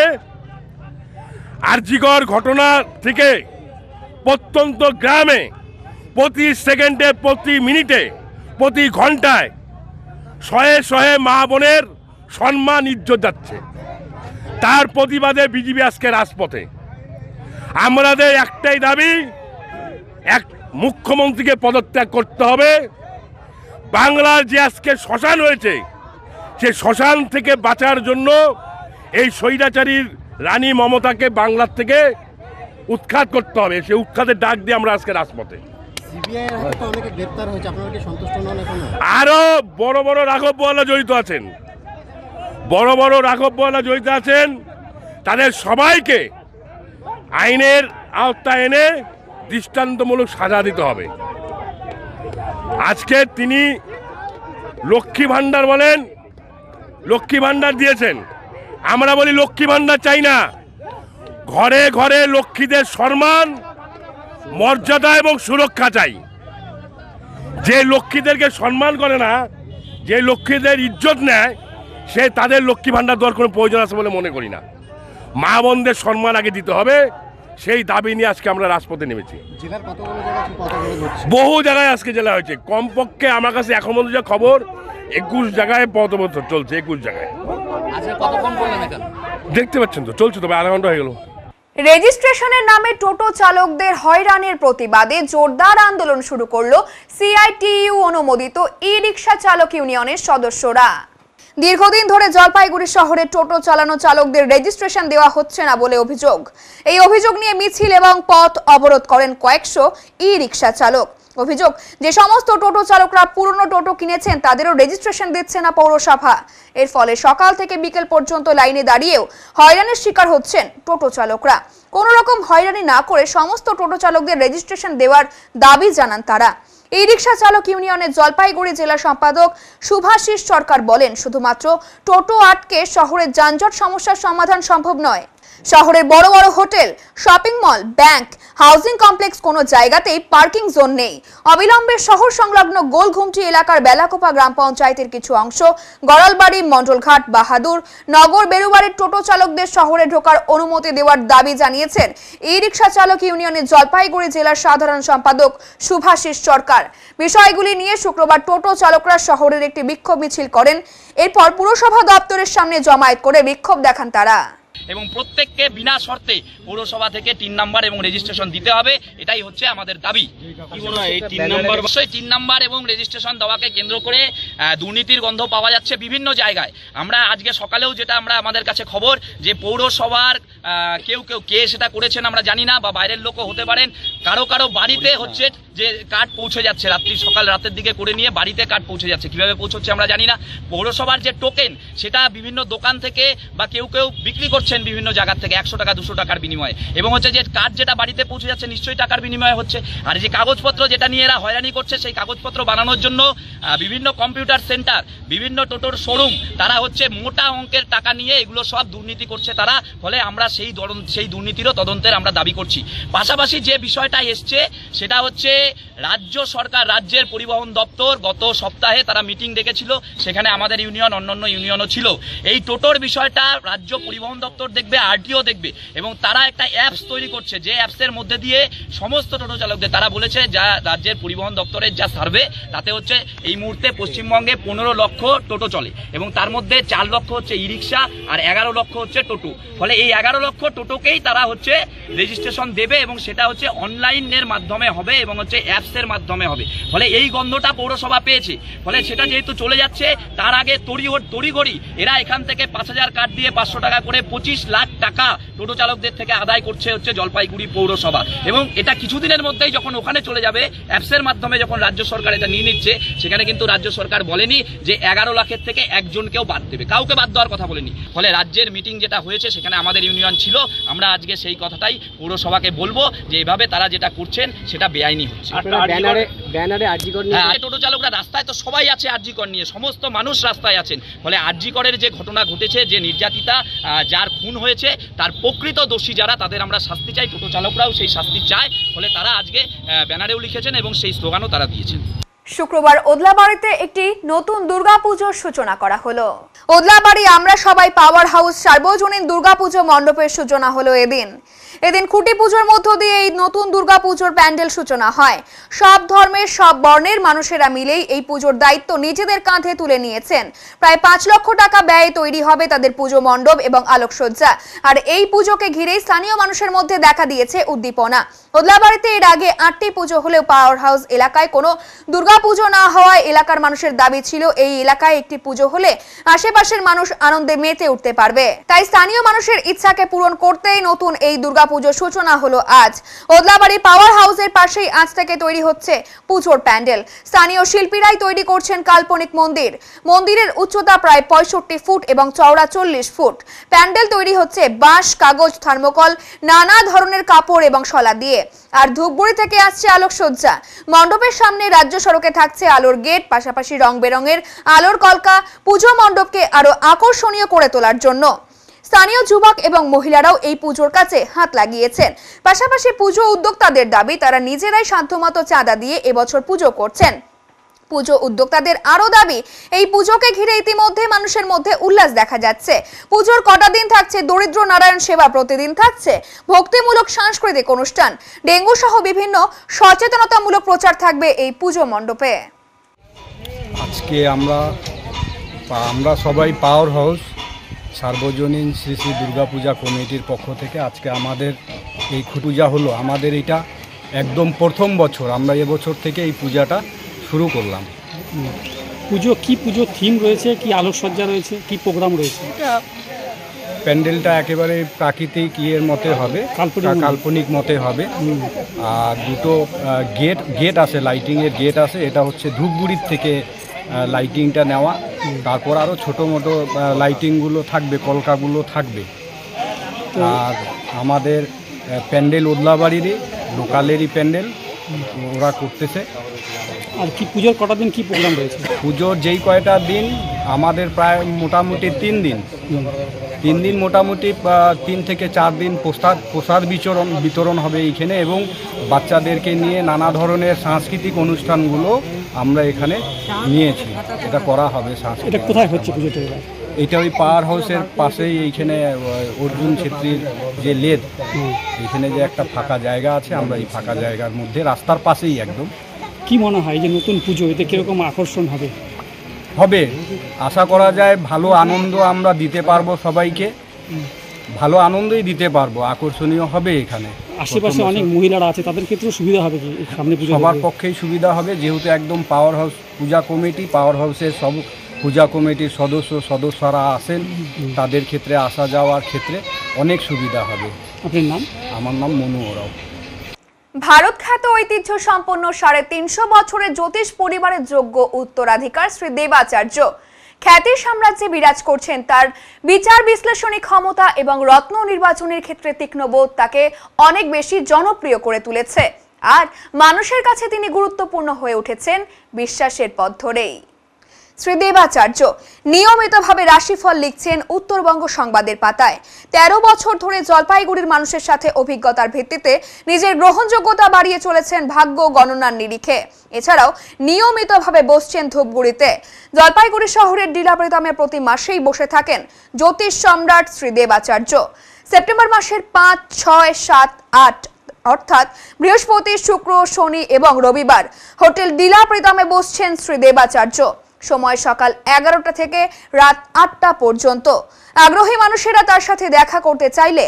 আরজিকর ঘটনা থেকে প্রত্যন্ত গ্রামে প্রতি সেকেন্ডে, প্রতি মিনিটে, প্রতি ঘন্টায় শয়ে শয়ে মা বোনের সম্মান ইজ্জত যাচ্ছে। তার প্রতিবাদে বিজেপি আজকে রাজপথে। আমাদের একটাই দাবি, এক মুখ্যমন্ত্রীকে পদত্যাগ করতে হবে। বাংলার যে আজকে শ্মশান হয়েছে, সে শ্মশান থেকে বাঁচার জন্য এই স্বৈরাচারীর রানী মমতাকে বাংলার থেকে উৎখাত করতে হবে। সেই উৎখাতের ডাক দিয়ে আমরা আজকে রাজপথে। আরো বড় বড় রাঘব বোয়ালা জড়িত আছেন, বড় বড় রাঘব বোয়ালা জড়িত আছেন। তাদের সবাইকে আইনের আওতায় এনে দৃষ্টান্তমূলক সাজা দিতে হবে। আজকে তিনি লক্ষ্মী ভান্ডার বলেন, লক্ষ্মী ভান্ডার দিয়েছেন। আমরা বলি লক্ষ্মী ভান্ডার চাই না, ঘরে ঘরে লক্ষ্মীদের সম্মান, মর্যাদা এবং সুরক্ষা চাই। যে লক্ষ্মীদেরকে সম্মান করে না, যে লক্ষ্মীদের ইজ্জত নেয়, সে তাদের লক্ষ্মী ভান্ডার দেওয়ার কোনো প্রয়োজন আছে বলে মনে করি না। মা বোনদের সম্মান আগে দিতে হবে, সেই দাবি নিয়ে আজকে আমরা রাজপথে নেমেছি। বহু জায়গায় আজকে জেলা হয়েছে, কমপক্ষে আমার কাছে এখন পর্যন্ত যা খবর 21 জায়গায় পথবন্ধ চলছে। 21 জায়গায় দেখতে পাচ্ছেন তো, চলছে তবে আধা ঘন্টা হয়ে গেল। রেজিস্ট্রেশনের নামে টোটো চালকদের হয়রানির প্রতিবাদে জোরদার আন্দোলন শুরু করলো সিআইটিইউ অনুমোদিত ই-রিকশা চালক ইউনিয়নের সদস্যরা। দীর্ঘদিন ধরে জলপাইগুড়ি শহরে টোটো চালানো চালকদের রেজিস্ট্রেশন দেওয়া হচ্ছে না বলে অভিযোগ। এই অভিযোগ নিয়ে মিছিল এবং পথ অবরোধ করেন কয়েকশো ই-রিকশা চালক। অভিযোগ, যে সমস্ত টোটো চালকরা পুরনো টোটো কিনেছেন তাদেরও রেজিস্ট্রেশন দিচ্ছে না পৌরসভা। এর ফলে সকাল থেকে বিকেল পর্যন্ত লাইনে দাঁড়িয়েও হয়রানির শিকার হচ্ছেন টোটো চালকরা। কোনো রকম হয়রানি না করে সমস্ত টোটো চালকদের রেজিস্ট্রেশন দেওয়ার দাবি জানান তারা। এই রিকশা চালক ইউনিয়নের জলপাইগুড়ি জেলা সম্পাদক শুভাশিস সরকার বলেন, শুধুমাত্র টোটো আটকে শহরের যানজট সমস্যার সমাধান সম্ভব নয়। শহরের বড় বড় hotel, shopping mall, bank, housing complex কোনো জায়গাতেই পার্কিং জোন নেই। অবিলম্বে শহর সংলগ্ন গোলঘুমটি এলাকার বেলাকোপা গ্রাম পঞ্চায়েতের কিছু অংশ, গড়ালবাড়ি, মন্ডলঘাট, বাহাদুর নগর, বেরুবাড়ির টোটো চালকদের শহরে ঢোকার অনুমতি দেওয়ার দাবি জানিয়েছেন এই রিকশা চালক ইউনিয়নের জলপাইগুড়ি জেলার সাধারণ সম্পাদক শুভাশিস সরকার। বিষয়গুলি নিয়ে শুক্রবার টোটো চালকরা শহরের একটি বিক্ষোভ মিছিল করেন। এরপর পুরসভা দপ্তরের সামনে জমায়েত করে বিক্ষোভ দেখান তারা। এবং প্রত্যেককে বিনা শর্তে পৌরসভা থেকে 3 নাম্বার এবং রেজিস্ট্রেশন দিতে হবে, এটাই হচ্ছে আমাদের দাবি। এই 3 নাম্বার এবং রেজিস্ট্রেশন দেওয়াকে কেন্দ্র করে দুর্নীতির গন্ধ পাওয়া যাচ্ছে বিভিন্ন জায়গায়। আমরা আজকে সকালেও যেটা আমাদের কাছে খবর, যে পৌরসভার কেউ কে সেটা করেছেন আমরা জানি না, বা বাইরের লোকও হতে পারেন, কারো বাড়িতে হচ্ছে যে কার্ড পৌঁছে যাচ্ছে, রাতের দিকে করে নিয়ে বাড়িতে কার্ড পৌঁছে যাচ্ছে। কিভাবে পৌঁছচ্ছে আমরা জানি না। পৌরসভার যে টোকেন, সেটা বিভিন্ন দোকান থেকে বা কেউ বিক্রি করছেন বিভিন্ন জায়গা থেকে 100 টাকা 200 টাকার বিনিময়ে, এবং হচ্ছে যে কার্ড যেটা বাড়িতে পৌঁছে যাচ্ছে নিশ্চয়ই টাকার বিনিময়ে হচ্ছে। আর যে কাগজপত্র যেটা নিয়ে এরা হয়রানি করছে, সেই কাগজপত্র বানানোর জন্য বিভিন্ন কম্পিউটার সেন্টার, বিভিন্ন টোটোর শোরুম, তারা হচ্ছে মোটা অঙ্কের টাকা নিয়ে এগুলো সব দুর্নীতি করছে তারা। ফলে আমরা সেই দুর্নীতিরও তদন্তের আমরা দাবি করছি। পাশাপাশি যে বিষয়টা এসছে সেটা হচ্ছে রাজ্য সরকার, রাজ্যের পরিবহন দপ্তর গত সপ্তাহে তারা মিটিং ডেকেছিল, সেখানে আমাদের ইউনিয়ন, অন্যান্য ইউনিয়নও ছিল। এই টোটোর বিষয়টা রাজ্য পরিবহন দপ্তর দেখবে, আরটিও দেখবে, এবং তারা একটা অ্যাপস তৈরি করছে, যে অ্যাপসের মধ্যে দিয়ে সমস্ত টোটো চালকদের, তারা বলেছে যা রাজ্যের পরিবহন দপ্তরের যা সার্ভে, তাতে হচ্ছে এই মুহূর্তে পশ্চিমবঙ্গে 15 লক্ষ টোটো চলে, এবং তার মধ্যে 4 লক্ষ হচ্ছে ই রিক্সা আর 11 লক্ষ হচ্ছে টোটো। ফলে এই 11 লক্ষ টোটোকেই তারা হচ্ছে রেজিস্ট্রেশন দেবে, এবং সেটা হচ্ছে অনলাইনের মাধ্যমে হবে এবং হচ্ছে অ্যাপসের মাধ্যমে হবে। ফলে এই গন্ধটা পৌরসভা পেয়েছে। ফলে সেটা যেহেতু চলে যাচ্ছে, তার আগে তড়িঘড়ি এরা এখান থেকে 5000 কার্ড দিয়ে 500 টাকা করে 25 লাখ টাকা টোটো চালকদের থেকে আদায় করছে হচ্ছে জলপাইগুড়ি পৌরসভা। এবং এটা কিছুদিনের মধ্যেই যখন ওখানে চলে যাবে, অ্যাপসের মাধ্যমে যখন রাজ্য সরকার এটা নিয়ে নিচ্ছে, সেখানে কিন্তু রাজ্য সরকার বলেনি যে 11 লাখের থেকে একজনকেও বাদ দেবে, কাউকে বাদ দেওয়ার কথা বলেনি। ফলে রাজ্যের মিটিং যেটা হয়েছে, সেখানে আমাদের ইউনিয়ন ছিল। আমরা আজকে সেই কথাটাই পৌরসভাকে বলবো যে এভাবে তারা যেটা করছেন সেটা বেআইনি হচ্ছে। টোটো চালকরা রাস্তায় তো সবাই আছে, আরজিকর নিয়ে সমস্ত মানুষ রাস্তায় আছেন। ফলে আরজিকরের যে ঘটনা ঘটেছে, যে নির্যাতিতা, যার খুন হয়েছে, তার প্রকৃত দোষী যারা, তাদের আমরা শাস্তি চাই। টোটো চালকরাও সেই শাস্তি চায়। ফলে তারা আজকে ব্যানারেও লিখেছেন এবং সেই স্লোগানও তারা দিয়েছেন। শুক্রবার ওদলাবাড়িতে একটি নতুন দুর্গাপুজোর সূচনা করা হলো। ওদলাবাড়ি আমরা সবাই পাওয়ার হাউস সার্বজনীন দুর্গাপুজো মণ্ডপের সূচনা হলো এদিন। এদিন খুঁটি পুজোর মধ্য দিয়ে এই নতুন দুর্গা পুজোর প্যান্ডেল সূচনা হয়। সব ধর্মের সব বর্ণের মানুষেরা মিলেই এই পুজোর দায়িত্ব নিজেদের কাঁধে তুলে নিয়েছেন। প্রায় 5 লক্ষ টাকা ব্যয়ে তৈরি হবে তাদের পুজো মণ্ডপ এবং আলোকসজ্জা। আর এই পুজোকে ঘিরেই স্থানীয় মানুষের মধ্যে দেখা দিয়েছে উদ্দীপনা। ওদলাবাড়িতে এর আগে 8টি পুজো হলেও পাওয়ার হাউস এলাকায় কোনো দুর্গা পুজো না হওয়ায় এলাকার মানুষের দাবি ছিল এই এলাকায় একটি পুজো হলে আশেপাশের মানুষ আনন্দে মেতে উঠতে পারবে। তাই স্থানীয় মানুষের ইচ্ছাকে পূরণ করতেই নতুন এই দুর্গা পুজোর সূচনা হলো আজ। ওদলাবাড়ি পাওয়ার হাউসের পাশেই আজ থেকে তৈরি হচ্ছে পুজোর প্যান্ডেল। স্থানীয় শিল্পীরাই তৈরি করছেন কাল্পনিক মন্দির। মন্দিরের উচ্চতা প্রায় 65 ফুট এবং চওড়া 40 ফুট। প্যান্ডেল তৈরি হচ্ছে বাঁশ, কাগজ, থার্মোকল, নানা ধরনের কাপড় এবং শলা দিয়ে। আর ধূপগুড়ি থেকে আসছে আলোকসজ্জা। মণ্ডপের সামনে রাজ্য সড়কে থাকছে আলোর গেট, পাশাপাশি রং বেরঙের আলোর কলকা পুজো মণ্ডপকে আরো আকর্ষণীয় করে তোলার জন্য। স্থানীয় যুবক এবং মহিলারাও এই পুজোর কাছে হাত লাগিয়েছেন। পাশাপাশি পুজো উদ্যোক্তাদের দাবি তারা নিজেরাই সাধ্যমতো চাঁদা দিয়ে এবছর পুজো করছেন। পুজো উদ্যোক্তাদের আরো দাবি এই পুজোকে ঘিরে ইতিমধ্যে মানুষের মধ্যে উল্লাস দেখা যাচ্ছে। পুজোর কটা দিন থাকছে দরিদ্র নারায়ণ সেবা, প্রতিদিন থাকছে ভক্তিমূলক সাংস্কৃতিক অনুষ্ঠান, ডেঙ্গু সহ বিভিন্ন সচেতনতামূলক প্রচার থাকবে এই পুজো মণ্ডপে। আজকে আমরা সবাই পাওয়ার হাউস সার্বজনীন শ্রী শ্রী দুর্গাপূজা কমিটির পক্ষ থেকে আজকে আমাদের এই পূজা হলো। আমাদের এটা একদম প্রথম বছর, আমরা এবছর থেকে এই পূজাটা শুরু করলাম। পুজো থিম রয়েছে, কি আলোকসজ্জা রয়েছে, কি প্রোগ্রাম রয়েছে? প্যান্ডেলটা একেবারে প্রাকৃতিক ইয়ের মতে হবে, কাল্পনিক মতে হবে। আর দুটো গেট আছে, লাইটিংয়ের গেট আছে। এটা হচ্ছে ধূপগুড়ির থেকে লাইটিংটা নেওয়া। তারপর আরও ছোটো মোটো লাইটিংগুলো থাকবে, কলকাগুলো থাকবে। আর আমাদের প্যান্ডেল ওদলাবাড়িরই লোকালেরই প্যান্ডেল ওরা করতেছে। আর কি পুজোর কটা দিন কি প্রোগ্রাম রয়েছে? পুজোর যেই কয়টা দিন আমাদের প্রায় মোটামুটি 3 দিন মোটামুটি 3 থেকে 4 দিন প্রসাদ বিতরণ হবে এইখানে, এবং বাচ্চাদেরকে নিয়ে নানা ধরনের সাংস্কৃতিক অনুষ্ঠানগুলো আমরা এখানে নিয়েছি। এটা করা হবে। এটা কোথায় হচ্ছে পুজোটা? এটা ওই পাওয়ার হাউসের পাশেই, এইখানে অর্জুন ছেত্রীর যে লেদ, এইখানে যে একটা ফাঁকা জায়গা আছে, আমরা এই ফাঁকা জায়গার মধ্যে রাস্তার পাশেই একদম। কি মনে হয় যে নতুন পুজো, এতে কিরকম আকর্ষণ হবে? আশা করা যায় ভালো আনন্দ আমরা দিতে পারবো, সবাইকে ভালো আনন্দই দিতে পারবো, আকর্ষণীয় হবে। এখানে আশেপাশে অনেক মহিলারা আছে, তাদের ক্ষেত্রেও সুবিধা হবে কি? সামনে পুজো সবার পক্ষেই সুবিধা হবে, যেহেতু একদম পাওয়ার হাউস পূজা কমিটি, পাওয়ার হাউসের সব পূজা কমিটির সদস্যরা আছেন, তাদের ক্ষেত্রে আসা যাওয়ার ক্ষেত্রে অনেক সুবিধা হবে। আপনার নাম? আমার নাম মনু ওরাও। ভারত খ্যাত ঐতিহ্য সম্পন্ন 350 বছরের জ্যোতিষ পরিবারের যোগ্য উত্তরাধিকার শ্রী দেবাচার্য খ্যাতির সাম্রাজ্যে বিরাজ করছেন। তার বিচার বিশ্লেষণী ক্ষমতা এবং রত্ন নির্বাচনের ক্ষেত্রে তীক্ষ্ণ বোধ তাকে অনেক বেশি জনপ্রিয় করে তুলেছে। আর মানুষের কাছে তিনি গুরুত্বপূর্ণ হয়ে উঠেছেন বিশ্বাসের পথ ধরেই। শ্রী দেবাচার্য নিয়মিতভাবে রাশিফল লিখছেন উত্তরবঙ্গ সংবাদের পাতায়। 13 বছর ধরে জলপাইগুড়ির মানুষের সাথে অভিজ্ঞতার ভিত্তিতে নিজের গ্রহণযোগ্যতা বাড়িয়ে চলেছেন ভাগ্য গণনার নিরিখে। এছাড়াও নিয়মিতভাবে বসছেন ধূপগুড়িতে। জলপাইগুড়ি শহরের ডিলাপ্রীতমে প্রতি মাসেই বসে থাকেন জ্যোতিষ সম্রাট শ্রী দেবাচার্য। সেপ্টেম্বর মাসের 5, 6, 7, 8 অর্থাৎ বৃহস্পতি, শুক্র, শনি এবং রবিবার হোটেল ডিলাপ্রীতমে বসছেন শ্রী দেবাচার্য। সময় সকাল 11টা থেকে রাত 8টা পর্যন্ত। আগ্রহী মানুষেরা তার সাথে দেখা করতে চাইলে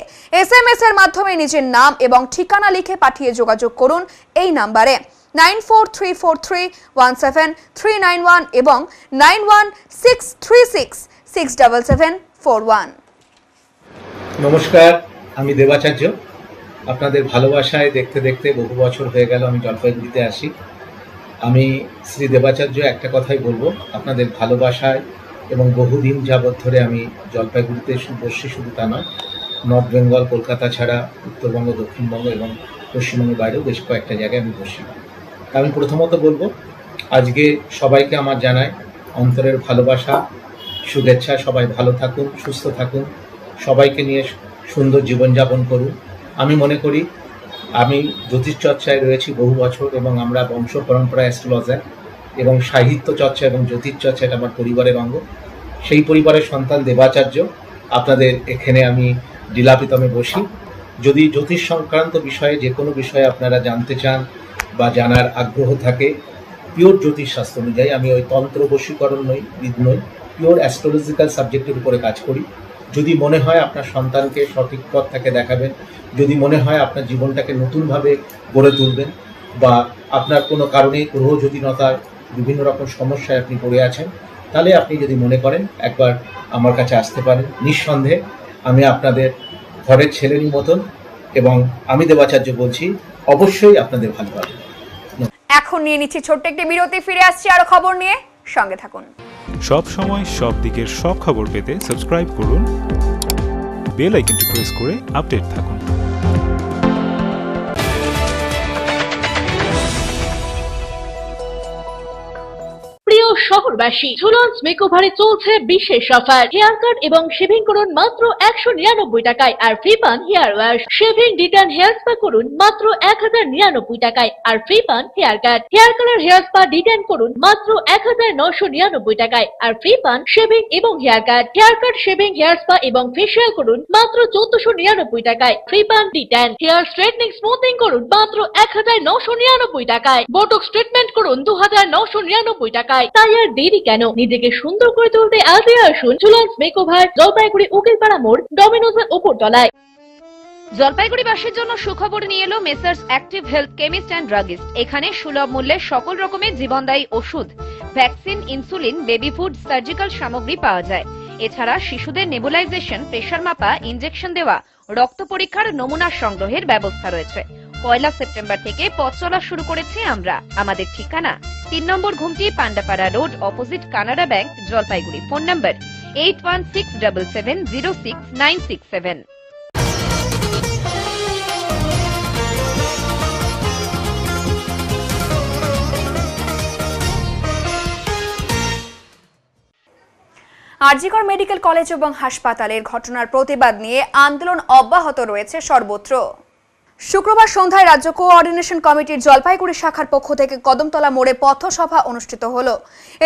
SMS এর মাধ্যমে নিজের নাম এবং ঠিকানা লিখে পাঠিয়ে যোগাযোগ করুন এই নাম্বারে 9434317391 এবং 9163667741। নমস্কার, আমি দেবাচার্য। আপনাদের ভালোবাসায় দেখতে দেখতে বহু বছর হয়ে গেল আমি জলপাইগুড়িতে আসি। আমি শ্রী দেবাচার্য একটা কথাই বলবো, আপনাদের ভালোবাসায় এবং বহুদিন যাবৎ ধরে আমি জলপাইগুড়িতে বসছি, শুধু তা নয়, নর্থ বেঙ্গল, কলকাতা ছাড়া উত্তরবঙ্গ, দক্ষিণবঙ্গ এবং পশ্চিমবঙ্গের বাইরেও বেশ কয়েকটা জায়গায় আমি বসি। আমি প্রথমত বলবো, আজকে সবাইকে আমার জানাই অন্তরের ভালোবাসা, শুভেচ্ছা। সবাই ভালো থাকুন, সুস্থ থাকুন, সবাইকে নিয়ে সুন্দর জীবনযাপন করুন। আমি মনে করি আমি জ্যোতিষ চর্চায় রয়েছি বহু বছর, এবং আমরা বংশ পরম্পরা অ্যাস্ট্রোলজার এবং সাহিত্য চর্চা এবং জ্যোতিষ চর্চা এটা আমার পরিবারের অঙ্গ। সেই পরিবারের সন্তান দেবাচার্য। আপনাদের এখানে আমি ডিলাপ্রীতমে বসি যদি জ্যোতিষ সংক্রান্ত বিষয়ে যে কোনো বিষয়ে আপনারা জানতে চান বা জানার আগ্রহ থাকে, পিওর জ্যোতিষ শাস্ত্র অনুযায়ী, আমি ওই তন্ত্র বশীকরণ নই, পিওর অ্যাস্ট্রোলজিক্যাল সাবজেক্টের উপরে কাজ করি। যদি মনে হয় আপনার সন্তানকে সঠিক পথ থেকে দেখাবেন, যদি মনে হয় আপনার জীবনটাকে নতুনভাবে গড়ে তুলবেন, বা আপনার কোনো কারণে গ্রহ জটিলতার বিভিন্ন রকম সমস্যায় আপনি পড়ে আছেন, তাহলে আপনি যদি মনে করেন একবার আমার কাছে আসতে পারেন। নিঃসন্দেহে আমি আপনাদের ঘরের ছেলেরই মতন, এবং আমি দেবাচার্য বলছি, অবশ্যই আপনাদের ভালো হবে। এখন নিয়ে নিচ্ছি ছোট্ট একটি বিরতি, ফিরে আসছি আরো খবর নিয়ে, সঙ্গে থাকুন। সব সময় সব দিকের সব খবর পেতে সাবস্ক্রাইব করুন, বেল আইকনটি প্রেস করে আপডেট থাকুন। প্রিয় শহরবাসী, ঝুলন্স মেকওভারে চলছে বিশেষ অফার। হেয়ার কাট এবং শেভিং করুন মাত্র 199 টাকায় আর ফ্রি পান hair wash. Shaving detan hair spa করুন মাত্র 1099 টাকায় আর ফ্রি পান hair cut. Hair colour hair spa detan করুন মাত্র 1999 টাকায় আর ফ্রি পান শেভিং এবং hair cut. Hair cut, shaving, hair spa এবং ফেসিয়াল করুন মাত্র 1499 টাকায়, ফ্রি পান ডিটেন। হেয়ার স্ট্রেটনিং, স্মুথিং করুন মাত্র 1999 টাকায়। বটক্স ট্রিটমেন্ট করুন 2999 টাকায়। তাই আর দেরি কেন, নিজেকে সুন্দর করে তুলতে আজই আসুন ঝুলন্স মেকওভার, জলপাইগুড়ি উকিলপাড়া মোড়, ডমিনোজের উপর তলায়। জলপাইগুড়িবাসীর জন্য সুখবর নিয়ে এলো messrs active health chemist and druggist. এখানে সুলভ মূল্যে সকল রকমের জীবনদায়ী ওষুধ, vaccine, insulin, baby food, surgical সামগ্রী পাওয়া যায়। এছাড়া শিশুদের নেবুলাইজেশন, প্রেশার মাপা, ইনজেকশন দেওয়া, রক্ত পরীক্ষার নমুনা সংগ্রহের ব্যবস্থা রয়েছে। 1 সেপ্টেম্বর থেকে পথ চলা শুরু করেছি আমরা। আমাদের ঠিকানা 3 নম্বর Ghumti, Pandapara road, opposite Canara bank, Jalpaiguri. Phone number 8167706967। RG Kar medical college এবং হাসপাতালের ঘটনার প্রতিবাদ নিয়ে আন্দোলন অব্যাহত রয়েছে সর্বত্র। শুক্রবার সন্ধ্যায় রাজ্য কোঅর্ডিনেশন কমিটির জলপাইগুড়ি শাখার পক্ষ থেকে কদমতলা মোড়ে পথসভা অনুষ্ঠিত হলো।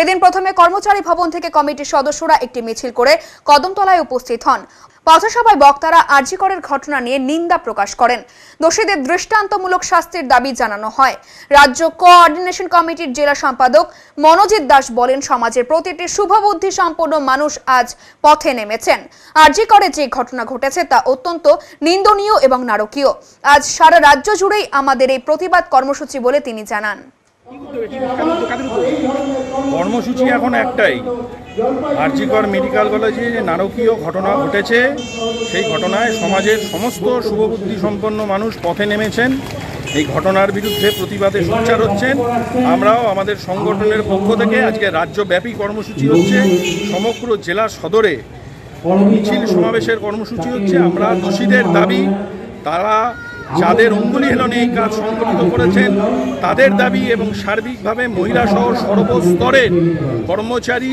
এদিন প্রথমে কর্মচারী ভবন থেকে কমিটির সদস্যরা একটি মিছিল করে কদমতলায় উপস্থিত হন। পথসভায় বক্তারা আরজিকরের ঘটনা নিয়ে নিন্দা প্রকাশ করেন। দোষীদের দৃষ্টান্তমূলক শাস্তির দাবি জানানো হয়। রাজ্য কোঅর্ডিনেশন কমিটির জেলা সম্পাদক মনোজিৎ দাস বলেন, সমাজের প্রতিটি শুভবুদ্ধি সম্পন্ন মানুষ আজ পথে নেমেছেন। আরজিকরে যে ঘটনা ঘটেছে তা অত্যন্ত নিন্দনীয় এবং নারকীয়। আজ সারা রাজ্য জুড়েই আমাদের এই প্রতিবাদ কর্মসূচি বলে তিনি জানান। কর্মসূচি এখন একটাই, আরজিকর মেডিকেল কলেজে যে নারকীয় ঘটনা ঘটেছে সেই ঘটনায় সমাজের সমস্ত শুভবুদ্ধি সম্পন্ন মানুষ পথে নেমেছেন। এই ঘটনার বিরুদ্ধে প্রতিবাদে সোচ্চার হচ্ছেন। আমরাও আমাদের সংগঠনের পক্ষ থেকে আজকে রাজ্যব্যাপী কর্মসূচি হচ্ছে, সমগ্র জেলা সদরে মিছিল সমাবেশের কর্মসূচি হচ্ছে। আমরা দোষীদের দাবি, তারা যাদের অঙ্গুলি হেলনে এই কাজ সংগঠিত করেছেন তাদের দাবি, এবং সার্বিকভাবে মহিলা সহ সর্বস্তরের কর্মচারী,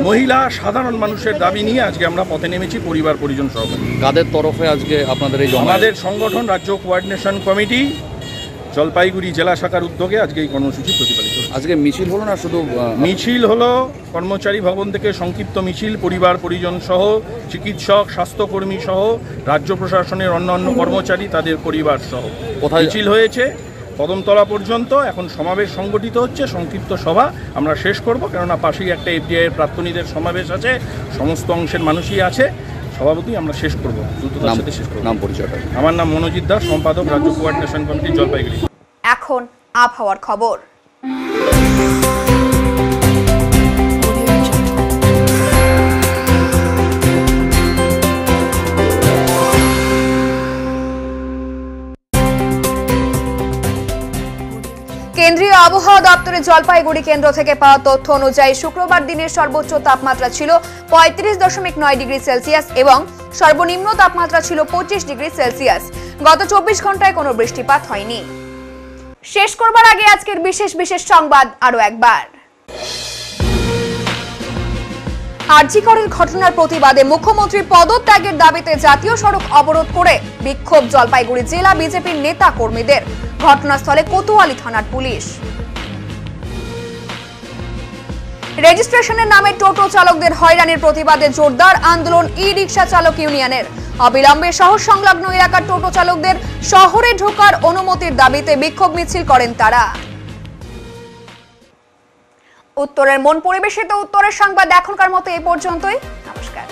মহিলা, সাধারণ মানুষের দাবি নিয়ে আজকে আমরা পথে নেমেছি পরিবার পরিজন সহ। কাদের তরফে আজকে আপনাদের এই আমাদের সংগঠন রাজ্য কোঅর্ডিনেশন কমিটি জলপাইগুড়ি জেলা শাখার উদ্যোগে আজকে এই কর্মসূচি প্রতিপালিত। আজকে মিছিল হলো না শুধু মিছিল হলো, কর্মচারী ভবন থেকে সংক্ষিপ্ত মিছিল, পরিবার পরিজন সহ, চিকিৎসক, স্বাস্থ্যকর্মী সহ, রাজ্য প্রশাসনের অন্যান্য কর্মচারী, তাদের পরিবার সহ মিছিল হয়েছে কদমতলা পর্যন্ত। এখন সমাবেশ সংগঠিত হচ্ছে, সংক্ষিপ্ত সভা আমরা শেষ করব, কেননা পাশেই একটা এফডিআই এর প্রাক্তনীদের সমাবেশ আছে, সমস্ত অংশের মানুষই আছে। সভাপতি আমরা শেষ করব, দ্রুততার সাথে শেষ করব। নাম পরিচয়টা? আমার নাম মনোজিৎ দাস, সম্পাদক রাজ্য কোঅর্ডিনেশন কমিটি জলপাইগুড়ি। এখন আবহাওয়ার খবর। কেন্দ্রীয় আবহাওয়া দপ্তরের জলপাইগুড়ি কেন্দ্র থেকে পাওয়া তথ্য অনুযায়ী শুক্রবার দিনের সর্বোচ্চ তাপমাত্রা ছিল 35.9 ডিগ্রি সেলসিয়াস এবং সর্বনিম্ন তাপমাত্রা ছিল 25 ডিগ্রি সেলসিয়াস। গত 24 ঘন্টায় কোনো বৃষ্টিপাত হয়নি। শেষ করবার আগে আজকের বিশেষ সংবাদ আরো একবার। আরজিকরের ঘটনার প্রতিবাদে মুখ্যমন্ত্রীর পদত্যাগের দাবিতে জাতীয় সড়ক অবরোধ করে বিক্ষোভ জলপাইগুড়ি জেলা বিজেপির নেতা কর্মীদের। ঘটনাস্থলে কোতোয়ালি থানার পুলিশ। রেজিস্ট্রেশনের নামে টোটো চালকদের হয়রানির প্রতিবাদে জোরদার আন্দোলন ই রিকশা চালক ইউনিয়নের। অবিলম্বে শহর সংলগ্ন এলাকার টোটো চালকদের শহরে ঢোকার অনুমতির দাবিতে বিক্ষোভ মিছিল করেন তারা। উত্তরের মন পরিবেশিত উত্তরের সংবাদ এখনকার মতো এই পর্যন্তই। নমস্কার।